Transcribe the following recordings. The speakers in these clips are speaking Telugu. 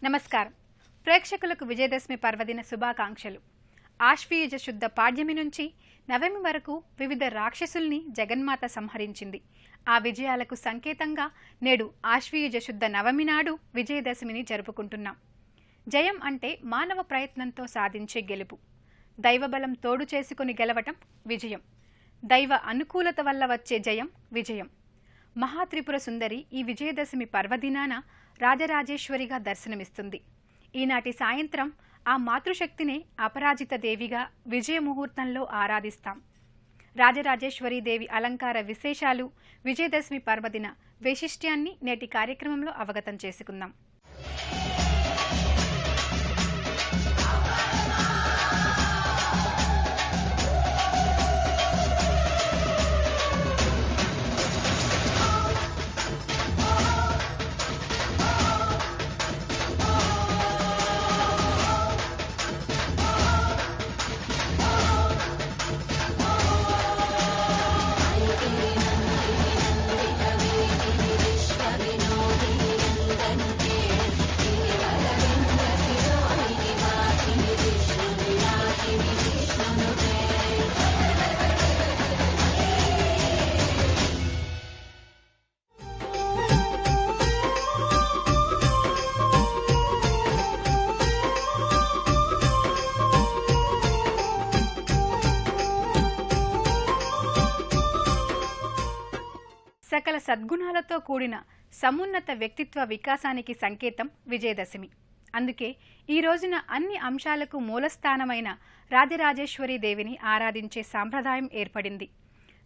నమస్కారం. ప్రేక్షకులకు విజయదశమి పర్వదిన శుభాకాంక్షలు. ఆశ్వీయుజ శుద్ధ పాడ్యమి నుంచి నవమి వరకు వివిధ రాక్షసుల్ని జగన్మాత సంహరించింది. ఆ విజయాలకు సంకేతంగా నేడు ఆశ్వీయుజ శుద్ధ నవమి నాడు విజయదశమిని జరుపుకుంటున్నాం. జయం అంటే మానవ ప్రయత్నంతో సాధించే గెలుపు. దైవబలం తోడు చేసుకుని గెలవటం విజయం. దైవ అనుకూలత వల్ల వచ్చే జయం విజయం. మహాత్రిపుర సుందరి ఈ విజయదశమి పర్వదినాన రాజరాజేశ్వరిగా దర్శనమిస్తుంది. ఈనాటి సాయంత్రం ఆ మాతృశక్తినే అపరాజిత దేవిగా విజయ ముహూర్తంలో ఆరాధిస్తాం. రాజరాజేశ్వరీ దేవి అలంకార విశేషాలు, విజయదశమి పర్వదిన వైశిష్ట్యాన్ని నేటి కార్యక్రమంలో అవగతం చేసుకుందాం. సకల సద్గుణాలతో కూడిన సమున్నత వ్యక్తిత్వ వికాసానికి సంకేతం విజయదశమి. అందుకే ఈ రోజున అన్ని అంశాలకు మూలస్థానమైన రాజరాజేశ్వరీ దేవిని ఆరాధించే సాంప్రదాయం ఏర్పడింది.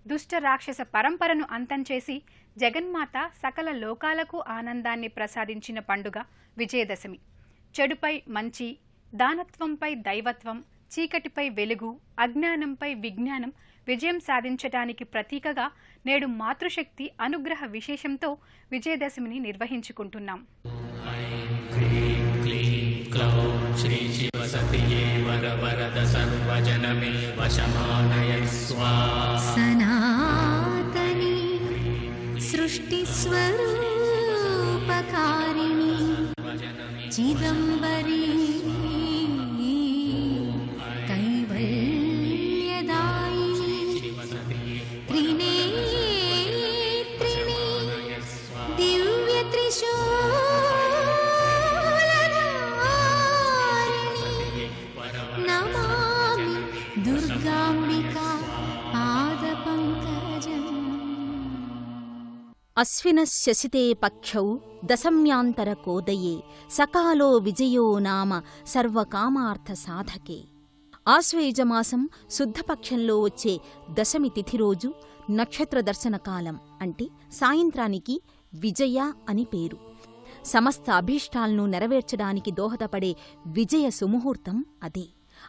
దుష్ట రాక్షస పరంపరను అంతం చేసి జగన్మాత సకల లోకాలకు ఆనందాన్ని ప్రసాదించిన పండుగ విజయదశమి. చెడుపై మంచి, దానత్వంపై దైవత్వం, చీకటిపై వెలుగు, అజ్ఞానంపై విజ్ఞానం విజయం సాధించటానికి ప్రతీకగా నేడు మాతృశక్తి అనుగ్రహ విశేషంతో విజయదశమిని నిర్వహించుకుంటున్నాం. సనాతని సృష్టి స్వరూపకారిణి చిదంబరీ అశ్వినశశితే పక్షౌ దశమ్యాంతర కోదయే సకాలో విజయో నామ సర్వకామార్థ సాధకే. ఆశ్వయుజమాసం శుద్ధపక్షంలో వచ్చే దశమి తిథి రోజు నక్షత్ర దర్శన కాలం అంటే సాయంత్రానికి విజయ అని పేరు. సమస్త అభీష్టాలను నెరవేర్చడానికి దోహదపడే విజయ సుముహూర్తం అదే.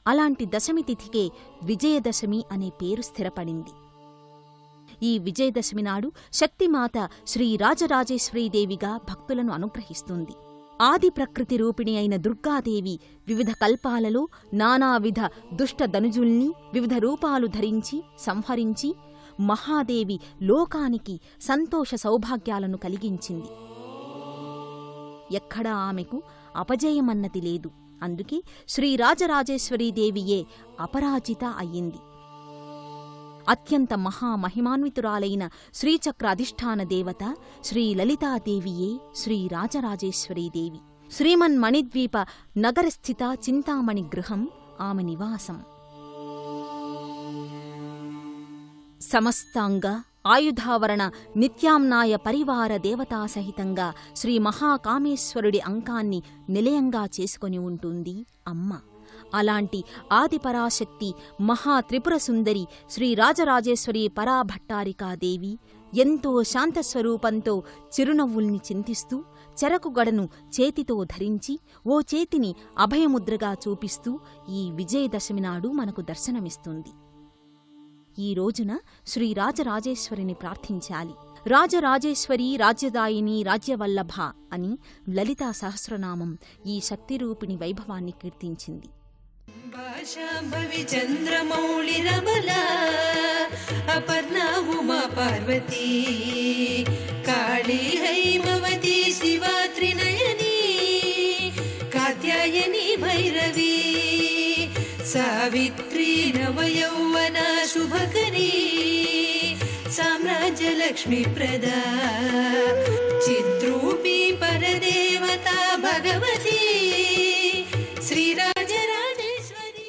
అలాంటి దశమి తిథికే విజయదశమి అనే పేరు స్థిరపడింది. ఈ విజయదశమి నాడు శక్తిమాత శ్రీ రాజరాజేశ్వరీదేవిగా భక్తులను అనుగ్రహిస్తుంది. ఆది ప్రకృతి రూపిణి అయిన దుర్గాదేవి వివిధ కల్పాలలో నానావిధ దుష్ట ధనుజుల్ని వివిధ రూపాలు ధరించి సంహరించి మహాదేవి లోకానికి సంతోష సౌభాగ్యాలను కలిగించింది. ఎక్కడా ఆమెకు అపజయమన్నది లేదు. అందుకే శ్రీ రాజరాజేశ్వరీదేవియే అపరాజిత అయ్యింది. అత్యంత మహామహిమాన్వితురాలైన శ్రీచక్ర అధిష్టాన దేవత శ్రీ లలితాదేవియే శ్రీ రాజరాజేశ్వరీదేవి. శ్రీమన్మణిద్వీప నగరస్థిత చింతామణి గృహం ఆమె నివాసం. సమస్తాంగ ఆయుధావరణ నిత్యామ్నాయ పరివార దేవతాసహితంగా శ్రీ మహాకామేశ్వరుడి అంకాన్ని నిలయంగా చేసుకొని ఉంటుంది అమ్మ. అలాంటి ఆదిపరాశక్తి మహాత్రిపురసుందరి శ్రీ రాజరాజేశ్వరీ పరాభట్టారికాదేవి ఎంతో శాంతస్వరూపంతో చిరునవ్వుల్ని చింతిస్తూ చెరకుగడను చేతితో ధరించి ఓ చేతిని అభయముద్రగా చూపిస్తూ ఈ విజయదశమి నాడు మనకు దర్శనమిస్తుంది. ఈ రోజున శ్రీ రాజరాజేశ్వరిని ప్రార్థించాలి. రాజరాజేశ్వరి రాజ్యదాయిని రాజ్యవల్లభ అని లలితా సహస్రనామం ఈ శక్తిరూపిణి వైభవాన్ని కీర్తించింది. శాంభవి చంద్రమౌళిరబల అపర్ణా ఉమా పార్వతీ కాళీ హైమవతి శివా త్రినయనీ कात्यायनी भैरवी सावित्री नवयौवना शुभकरी साम्राज्यलक्ष्मी प्रदा चिद्रूपी परदेवता भगवती శ్రీరాజరాజేశ్వరి.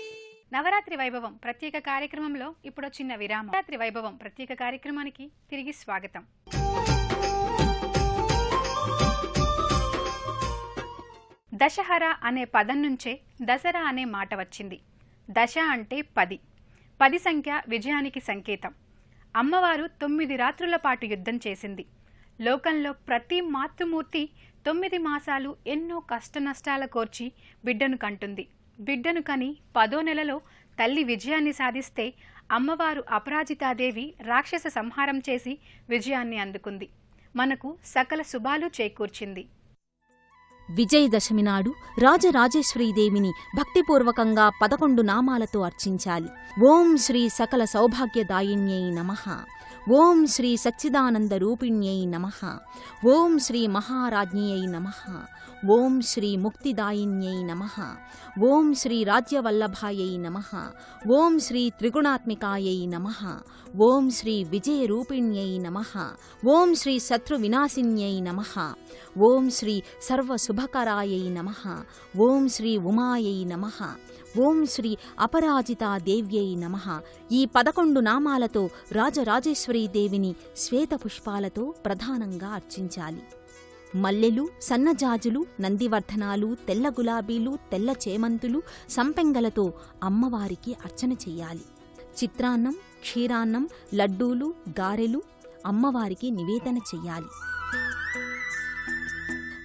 నవరాత్రి వైభవం ప్రత్యేక కార్యక్రమంలో ఇప్పుడు చిన్న విరామం. నవరాత్రి వైభవం ప్రత్యేక కార్యక్రమానికి తిరిగి స్వాగతం. దశహర అనే పదం నుంచే దసరా అనే మాట వచ్చింది. దశ అంటే 10. 10 సంఖ్య విజయానికి సంకేతం. అమ్మవారు 9 రాత్రుల పాటు యుద్ధం చేసింది. లోకంలో ప్రతి మాతృమూర్తి 9 మాసాలు ఎన్నో కష్టనష్టాల కోర్చి బిడ్డను కంటుంది. బిడ్డను కని 10వ నెలలో తల్లి విజయాన్ని సాధిస్తే అమ్మవారు అపరాజితాదేవి రాక్షస సంహారం చేసి విజయాన్ని అందుకుంది. మనకు సకల శుభాలు చేకూర్చింది. విజయదశమి నాడు రాజరాజేశ్వరీదేవిని భక్తిపూర్వకంగా 11 నామాలతో అర్చించాలి. ఓం శ్రీ సకల సౌభాగ్యదాయిన్యై నమః, ఓం శ్రీ సచ్చిదానంద రూపిణ్యై నమః, ఓం శ్రీ మహారాజ్ఞ్యై నమః, ఓం శ్రీ ముక్తిదాయిన్యై నమః, ఓం శ్రీ రాజ్యవల్లభాయై నమః, ఓం శ్రీ త్రిగుణాత్మికాయై నమః, ఓం శ్రీ విజయరూపిణ్యై నమః, ఓం శ్రీ శత్రువినాశిన్యై నమః, ఓం శ్రీ సర్వశుభకరాయై నమః, ఓం శ్రీ ఉమాయై నమః, ఓం శ్రీ అపరాజితాదేవ్యై నమః. ఈ 11 నామాలతో రాజరాజేశ్వరీదేవిని శ్వేతపుష్పాలతో ప్రధానంగా అర్చించాలి. మల్లెలు, సన్నజాజులు, నందివర్ధనాలు, తెల్ల గులాబీలు, తెల్ల చేమంతులు, సంపెంగలతో అమ్మవారికి అర్చన చెయ్యాలి. చిత్రాన్నం, క్షీరాన్నం, లడ్డూలు, గారెలు అమ్మవారికి నివేదన చెయ్యాలి.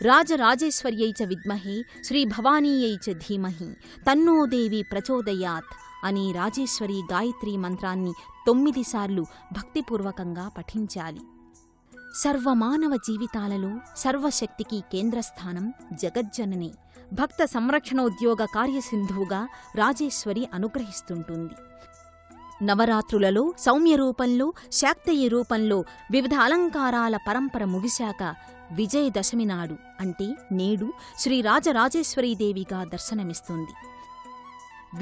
రాజరాజేశ్వర్యై చ విద్మహే శ్రీభవానీయై చ ధీమహి తన్నో దేవి ప్రచోదయాత్ అని రాజేశ్వరి గాయత్రీ మంత్రాన్ని 9 సార్లు భక్తిపూర్వకంగా పఠించాలి. సర్వమానవ జీవితాలలో సర్వశక్తికి కేంద్రస్థానం జగజ్జననే. భక్త సంరక్షణోద్యోగ కార్యసింధువుగా రాజేశ్వరి అనుగ్రహిస్తుంటుంది. నవరాత్రులలో సౌమ్య రూపంలో, శాక్తేయ రూపంలో వివిధ అలంకారాల పరంపర ముగిశాక విజయదశమి నాడు అంటే నేడు శ్రీ రాజరాజేశ్వరీదేవిగా దర్శనమిస్తుంది.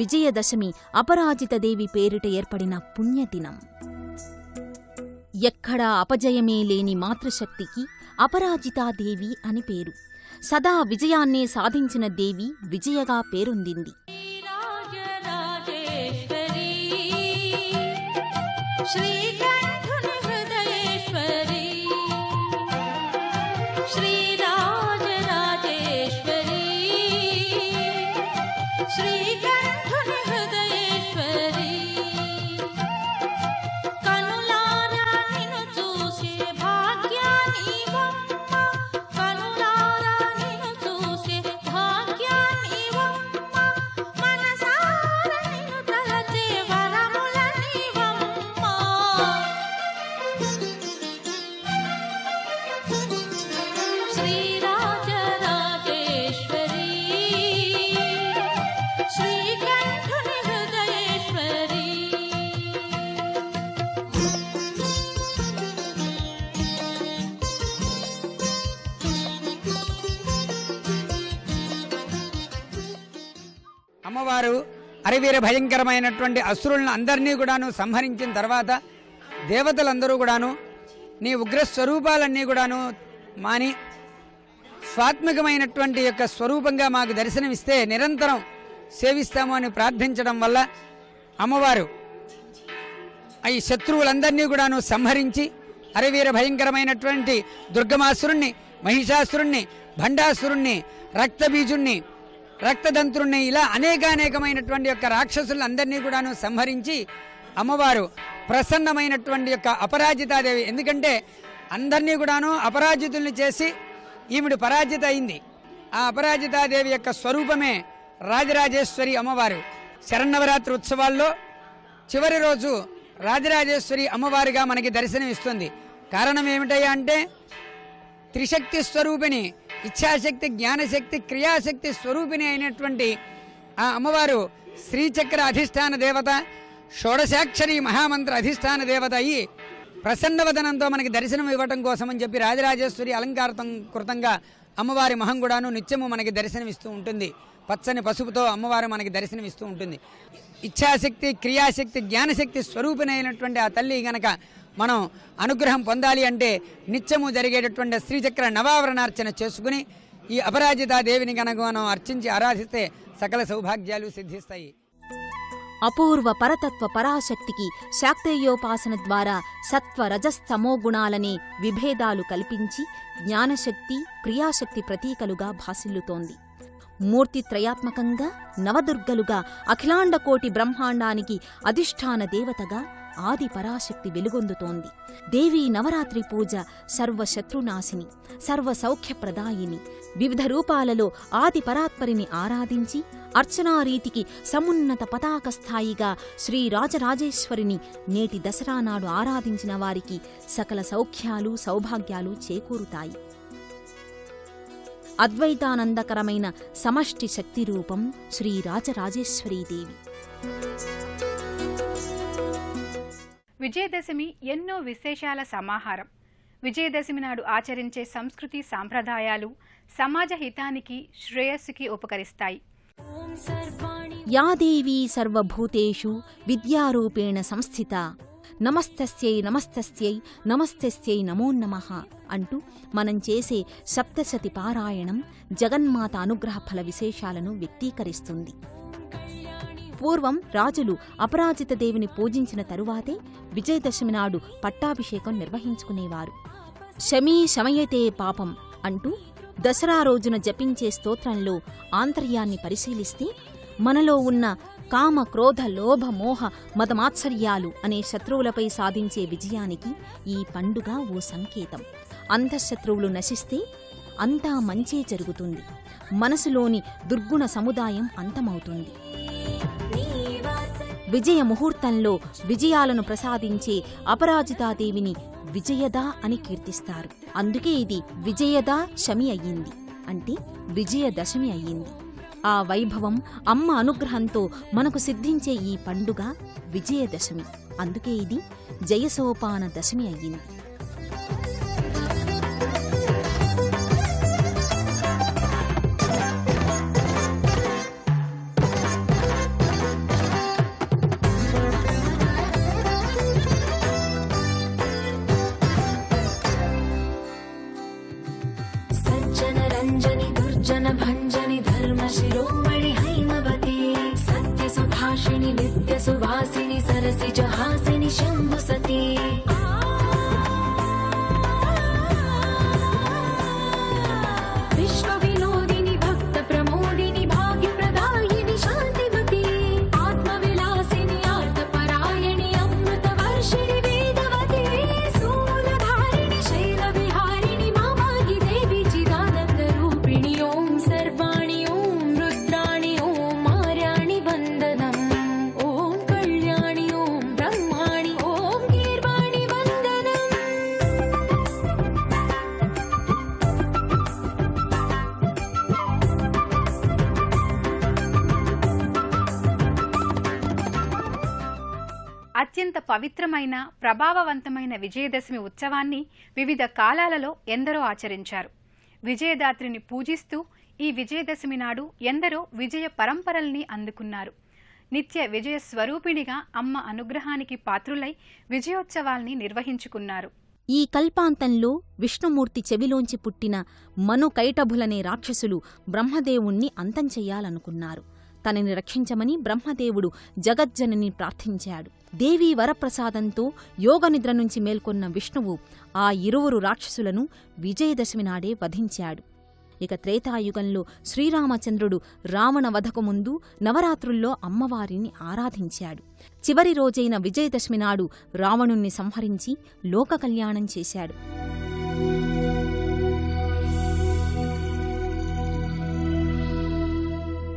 విజయదశమి అపరాజితదేవి పేరిట ఏర్పడిన పుణ్యదినం. ఎక్కడా అపజయమే లేని మాతృశక్తికి అపరాజితాదేవి అని పేరు. సదా విజయాన్నే సాధించిన దేవి విజయగా పేరొందింది. అమ్మవారు అరివీర భయంకరమైనటువంటి అసురులను అందరినీ కూడాను సంహరించిన తర్వాత దేవతలందరూ కూడాను నీ ఉగ్రస్వరూపాలన్నీ కూడాను మాని స్వాత్మికమైనటువంటి యొక్క స్వరూపంగా మాకు దర్శనమిస్తే నిరంతరం సేవిస్తాము అని ప్రార్థించడం వల్ల అమ్మవారు ఈ శత్రువులందరినీ కూడాను సంహరించి అరివీర భయంకరమైనటువంటి దుర్గమాసురుణ్ణి, మహిషాసురుణ్ణి, భండాసురుణ్ణి, రక్తబీజుణ్ణి, రక్తదంతురుణ్ణి ఇలా అనేకమైనటువంటి యొక్క రాక్షసులందరినీ కూడాను సంహరించి అమ్మవారు ప్రసన్నమైనటువంటి యొక్క అపరాజితాదేవి. ఎందుకంటే అందరినీ కూడాను అపరాజితుల్ని చేసి ఈవిడ పరాజిత అయింది. ఆ అపరాజితాదేవి యొక్క స్వరూపమే రాజరాజేశ్వరి అమ్మవారు. శరన్నవరాత్రి ఉత్సవాల్లో చివరి రోజు రాజరాజేశ్వరి అమ్మవారిగా మనకి దర్శనమిస్తుంది. కారణం ఏమిటయ్యా అంటే త్రిశక్తి స్వరూపిణి, ఇచ్ఛాశక్తి, జ్ఞానశక్తి, క్రియాశక్తి స్వరూపిణి అయినటువంటి ఆ అమ్మవారు శ్రీచక్ర అధిష్టాన దేవత, షోడశాక్షరి మహామంత్ర అధిష్టాన దేవత అయ్యి ప్రసన్నవదనంతో మనకి దర్శనం ఇవ్వటం కోసం అని చెప్పి రాజరాజేశ్వరి అలంకారం కృతంగా అమ్మవారి మొహం కూడాను నిత్యము మనకి దర్శనమిస్తూ ఉంటుంది. పచ్చని పసుపుతో అమ్మవారు మనకి దర్శనమిస్తూ ఉంటుంది. ఇచ్ఛాశక్తి, క్రియాశక్తి, జ్ఞానశక్తి స్వరూపిణైనటువంటి ఆ తల్లి గనక మనం అనుగ్రహం పొందాలి అంటే నిత్యము జరిగేటటువంటి శ్రీచక్ర నవావరణార్చన చేసుకుని ఈ అపరాజితాదేవిని గనక మనం అర్చించి ఆరాధిస్తే సకల సౌభాగ్యాలు సిద్ధిస్తాయి. అపూర్వ పరతత్వ పరాశక్తికి శాక్తేయోపాసన ద్వారా సత్వ రజస్తమో గుణాలనే విభేదాలు కల్పించి జ్ఞానశక్తి, క్రియాశక్తి ప్రతీకలుగా భాసిల్లుతోంది. మూర్తిత్రయాత్మకంగా నవదుర్గలుగా అఖిలాండకోటి బ్రహ్మాండానికి అధిష్టాన దేవతగా ఆది పరాశక్తి వెలుగొందుతోంది. దేవీ నవరాత్రి పూజ సర్వశత్రునాశిని, సర్వసౌఖ్యప్రదాయిని. వివిధ రూపాలలో ఆది పరాత్పరిని ఆరాధించి అర్చనారీతికి సమున్నత పతాక స్థాయిగా శ్రీరాజరాజేశ్వరిని నేటి దసరా నాడు ఆరాధించిన వారికి సకల సౌఖ్యాలు, సౌభాగ్యాలు చేకూరుతాయి. అద్వైతానందకరమైన సమష్టి శక్తిరూపం శ్రీరాజరాజేశ్వరీదేవి. విజయదశమి ఎన్నో విశేషాల సమాహారం. విజయదశమి నాడు ఆచరించే సంస్కృతి సాంప్రదాయాలు సమాజ హితానికి, శ్రేయస్సుకి ఉపకరిస్తాయి. యా దేవీ సర్వభూతేషు విద్యారూపేణ సంస్థిత నమస్తస్యై నమస్తస్యై నమస్తస్యై నమో నమః అంటూ మనం చేసే సప్తశతి పారాయణం జగన్మాత అనుగ్రహ ఫల విశేషాలను వ్యక్తీకరిస్తుంది. పూర్వం రాజులు అపరాజిత దేవిని పూజించిన తరువాతే విజయదశమి నాడు పట్టాభిషేకం నిర్వహించుకునేవారు. శమీ శమయతే పాపం అంటూ దసరా రోజున జపించే స్తోత్రంలో ఆంతర్యాన్ని పరిశీలిస్తే మనలో ఉన్న కామ, క్రోధ, లోభ, మోహ, మదమాత్సర్యాలు అనే శత్రువులపై సాధించే విజయానికి ఈ పండుగ ఓ సంకేతం. అంతఃశత్రువులు నశిస్తే అంతా మంచే జరుగుతుంది. మనసులోని దుర్గుణ సముదాయం అంతమవుతుంది. విజయ ముహూర్తంలో విజయాలను ప్రసాదించే అపరాజితాదేవిని విజయదా అని కీర్తిస్తారు. అందుకే ఇది విజయదా శమి అయ్యింది, అంటే విజయదశమి అయ్యింది. ఆ వైభవం, అమ్మ అనుగ్రహంతో మనకు సిద్ధించే ఈ పండుగ విజయదశమి. అందుకే ఇది జయసోపాన దశమి అయ్యింది. రంజని దుర్జన భంజని ధర్మ శిరోమణి హైమవతి సత్య సుభాషిణి నిత్య సువాసిని సరసి జహాసిని శంభు సతీ విశ్వ వినోదిని భక్త ప్రమోదిని భాగ్య ప్రదాయిని శాంతిమతి ఆత్మ విలాసిని ఆర్త పరాయణి అమృత వర్షిణి వేదవతి శూలధారిణి శైల విహారిణి మామాగి దేవి చిదానంద రూపిణి ఓం సర్వాణి ఓం రుద్రాణి ఓం మార్యాణి వందనం ఓం కళ్యాణి ఓం బ్రహ్మాణి ఓం గీర్వాణి వందనం. అత్యంత పవిత్రమైన, ప్రభావవంతమైన విజయదశమి ఉత్సవాన్ని వివిధ కాలాలలో ఎందరో ఆచరించారు. విజయదాత్రిని పూజిస్తూ ఈ విజయదశమి నాడు ఎందరో విజయ పరంపరల్ని అందుకున్నారు. నిత్య విజయ స్వరూపిణిగా అమ్మ అనుగ్రహానికి పాత్రులై విజయోత్సవాల్ని నిర్వహించుకున్నారు. ఈ కల్పాంతంలో విష్ణుమూర్తి చెవిలోంచి పుట్టిన మనుకైటభులనే రాక్షసులు బ్రహ్మదేవుణ్ణి అంతం చెయ్యాలనుకున్నారు. తనని రక్షించమని బ్రహ్మదేవుడు జగజ్జనని ప్రార్థించాడు. దేవీ వరప్రసాదంతో యోగనిద్ర నుంచి మేల్కొన్న విష్ణువు ఆ ఇరువురు రాక్షసులను విజయదశమి నాడే వధించాడు. ఇక త్రేతాయుగంలో శ్రీరామచంద్రుడు రావణ వధకు ముందు నవరాత్రుల్లో అమ్మవారిని ఆరాధించాడు. చివరి రోజైన విజయదశమి నాడు రావణుణ్ణి సంహరించి లోక కళ్యాణం చేశాడు.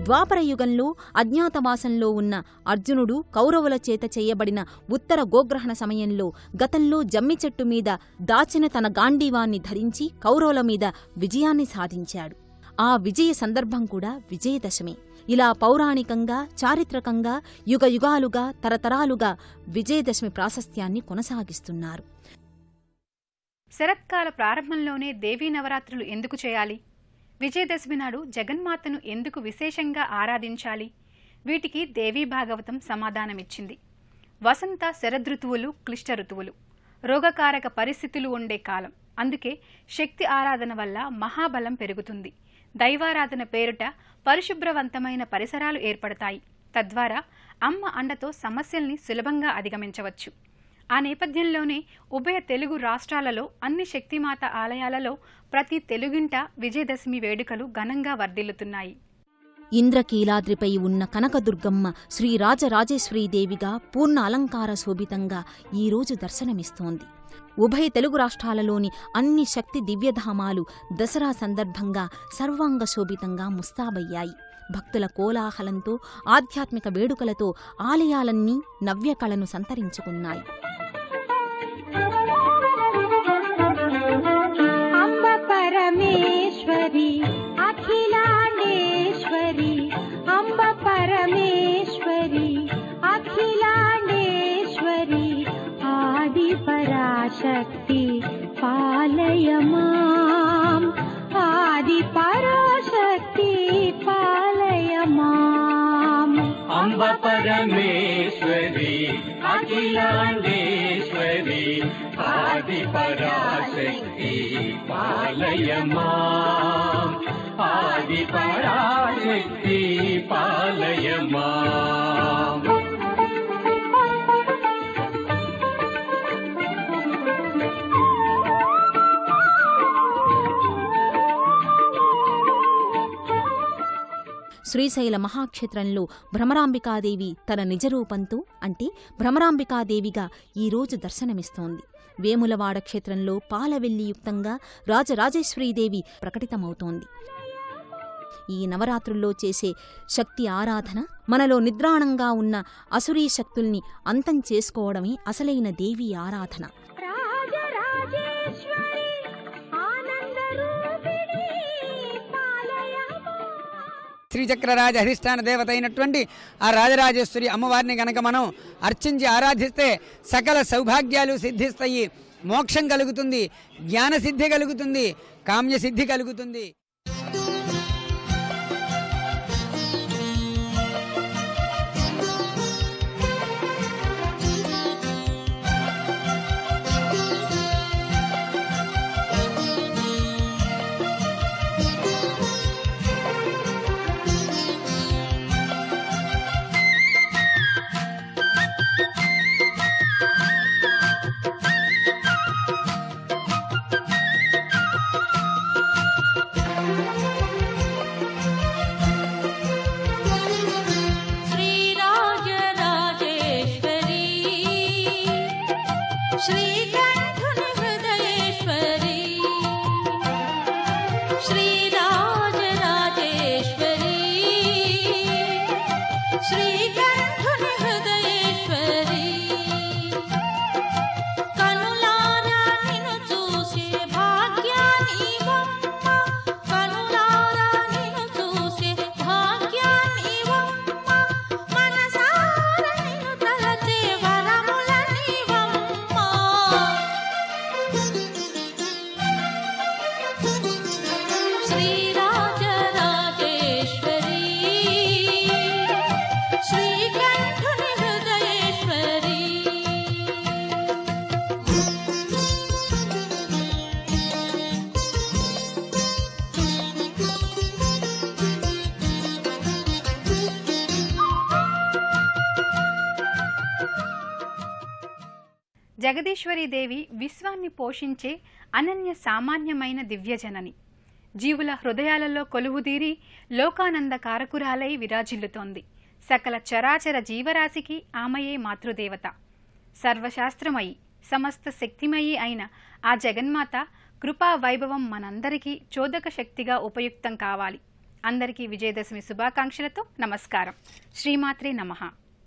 ద్వాపరయుగంలో అజ్ఞాతవాసంలో ఉన్న అర్జునుడు కౌరవుల చేత చేయబడిన ఉత్తర గోగ్రహణ సమయంలో గతంలో జమ్మి చెట్టు మీద దాచిన తన గాంధీవాన్ని ధరించి కౌరవుల మీద విజయాన్ని సాధించాడు. ఆ విజయ సందర్భం కూడా విజయదశమి. ఇలా పౌరాణికంగా, చారిత్రకంగా యుగయుగాలుగా, తరతరాలుగా విజయదశమి ప్రాశస్త్యాన్ని కొనసాగిస్తున్నారు. శరత్కాల ప్రారంభంలోనే దేవీ నవరాత్రులు ఎందుకు చేయాలి? విజయదశమి నాడు జగన్మాతను ఎందుకు విశేషంగా ఆరాధించాలి? వీటికి దేవీ భాగవతం సమాధానమిచ్చింది. వసంత శరదృతువులు క్లిష్ట ఋతువులు, రోగకారక పరిస్థితులు ఉండే కాలం. అందుకే శక్తి ఆరాధన వల్ల మహాబలం పెరుగుతుంది. దైవారాధన పేరుట పరిశుభ్రవంతమైన పరిసరాలు ఏర్పడతాయి. తద్వారా అమ్మ అండతో సమస్యల్ని సులభంగా అధిగమించవచ్చు. ఆ నేపథ్యంలోనే ఉభయ తెలుగు రాష్ట్రాలలో అన్ని శక్తిమాత ఆలయాలలో ప్రతి తెలుగింట విజయదశమి వేడుకలు ఘనంగా వర్ధిల్లుతున్నాయి. ఇంద్రకీలాద్రిపై ఉన్న కనకదుర్గమ్మ శ్రీరాజరాజేశ్వరీదేవిగా పూర్ణ అలంకార శోభితంగా ఈరోజు దర్శనమిస్తోంది. ఉభయ తెలుగు రాష్ట్రాలలోని అన్ని శక్తి దివ్యధామాలు దసరా సందర్భంగా సర్వాంగ శోభితంగా ముస్తాబయ్యాయి. భక్తుల కోలాహలంతో ఆధ్యాత్మిక వేడుకలతో ఆలయాలన్నీ నవ్యకళను సంతరించుకున్నాయి. అంబ పరమేశ్వరి అఖిలాండేశ్వరి, అంబ పరమేశ్వరి అఖిలాండేశ్వరి, ఆది పరాశక్తి పాలయ మాం, ఆది పరాశక్తి పాలయ మాం. అంబ పరమేశ్వరి అఖిలాండేశ్వరి, ఆది పరాశక్తి పాలయ మాం, ఆది పరాశక్తి పాలయ మాం. శ్రీశైల మహాక్షేత్రంలో భ్రమరాంబికాదేవి తన నిజరూపంతో అంటే భ్రమరాంబికాదేవిగా ఈరోజు దర్శనమిస్తోంది. వేములవాడ క్షేత్రంలో పాలవెల్లియుక్తంగా రాజరాజేశ్వరీదేవి ప్రకటితమవుతోంది. ఈ నవరాత్రుల్లో చేసే శక్తి ఆరాధన మనలో నిద్రాణంగా ఉన్న అసురీ శక్తుల్ని అంతం చేసుకోవడమే అసలైన దేవీ ఆరాధన. శ్రీచక్రరాజ అధిష్టాన దేవత అయినటువంటి ఆ రాజరాజేశ్వరి అమ్మవారిని గనక మనం అర్చించి ఆరాధిస్తే సకల సౌభాగ్యాలు సిద్ధిస్తాయి. మోక్షం కలుగుతుంది, జ్ఞానసిద్ధి కలుగుతుంది, కామ్యసిద్ధి కలుగుతుంది. श्रीकण्ठुनि हृदयेश्वरी, श्रीराजराजेश्वरी, श्रीकण्ठुनि हृदयेश्वरी, कनुलारा निनु चूसे भाग्यानिवम्म, कनुलारा निनु चूसे भाग्यानिवम्म, मनसारा निनु तलचे वरमुलनिवम्म. श्रीराजराजेश्वरी, श्रीकण्ठुनि हृदयेश्वरी. జగదీశ్వరీదేవి విశ్వాన్ని పోషించే అనన్య సామాన్యమైన దివ్యజనని. జీవుల హృదయాలలో కొలువుదీరి లోకానంద కారకురాలై విరాజిల్లుతోంది. సకల చరాచర జీవరాశికి ఆమెయే మాతృదేవత. సర్వశాస్త్రమయి సమస్త శక్తిమయీ అయిన ఆ జగన్మాత కృపా వైభవం మనందరికీ చోదక శక్తిగా ఉపయుక్తం కావాలి. అందరికీ విజయదశమి శుభాకాంక్షలతో నమస్కారం. శ్రీమాత్రే నమః.